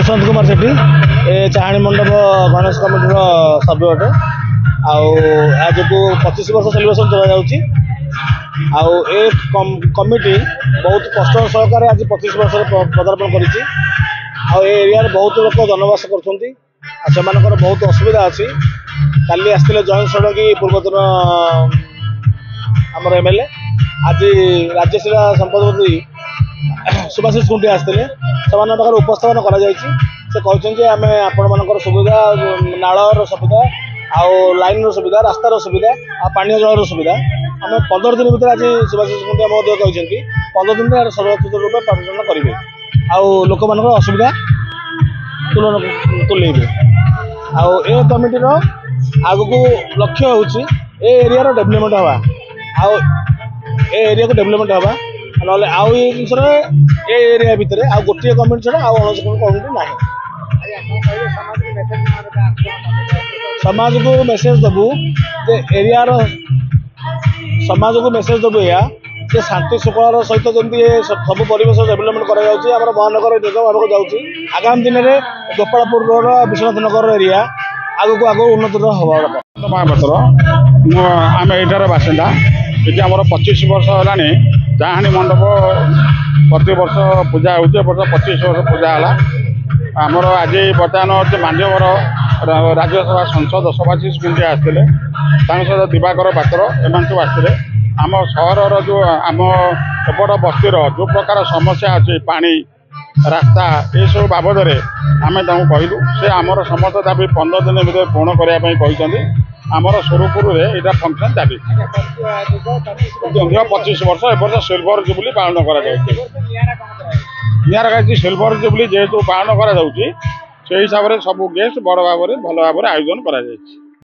सुशांत कुमार सेठी ए चाहाणी मंडप गणेश कमिटी सभ्य अटे आज को 25 वर्ष सेलिब्रेशन चल कमिटी बहुत कष्ट सहकार आज 25 वर्ष पदार्पण कर एरिया बहुत लोग जनवास कर बहुत असुविधा अच्छी काली आसते जयंत षडंगी पूर्वतन आमर एमएलए आज राज्यसेवा संपद मंत्री सुभाषिष कुंटी आसते से उपस्थापन कर आम आपण सुविधा नालर सुविधा आउ लाइन सुविधा रास्तार सुविधा आ पानी जलर सुविधा आम 15 दिन भर आज सुभाषिष कुंटी महोदय कहते 15 दिन में सर्वोत्कृष्ट रूप परिचालन करेंगे आउ लोक मान असुविधा तुलेबे आउ ए कमिटीर आग को लक्ष्य हूँ एरिया डेभलपमेंट हवा आउ एरिया को डेभलपमेंट हवा ना आउ ये जिन एरिया भितर आउ गोटे कमिटी छड़ा आउ कमिटी ना समाज को मेसेज देबू जे एरिया समाज को मेसेज देबू या जे शांति शृंखलार सहित जमी सब परिवेश डेभलपमेंट कर महानगर निगम आगे जाऊँगी आगामी दिन में गोपालपुर रोड विश्वनाथ नगर एरिया आग को आग उन्नत हवा महापात्र आम एठार बासिंदा ये आम 25 वर्ष है चाहाणी मंडप प्रति वर्ष पूजा हो 25 वर्ष पूजा है आमर आज बर्तमान मानवर राज्यसभा सांसद सुभाषिष कुंटी आसते सहित दिवाकर पात्र एम सब आसते आम सहर जो आम एपट बस्तीर जो प्रकार समस्या अच्छी पानी रास्ता ये सब बाबद आम कहलु से आमर समस्त दाबी 15 दिन भर पूर्ण करने आमर सुरपुर यहाँ फंक्शन चाली 25 वर्ष ए सिल्वर जुबली पालन कर सिल्वर जुबली जेहेतु पालन कर हिसाब से सब गेस्ट बड़ भाव भल भाव आयोजन कर।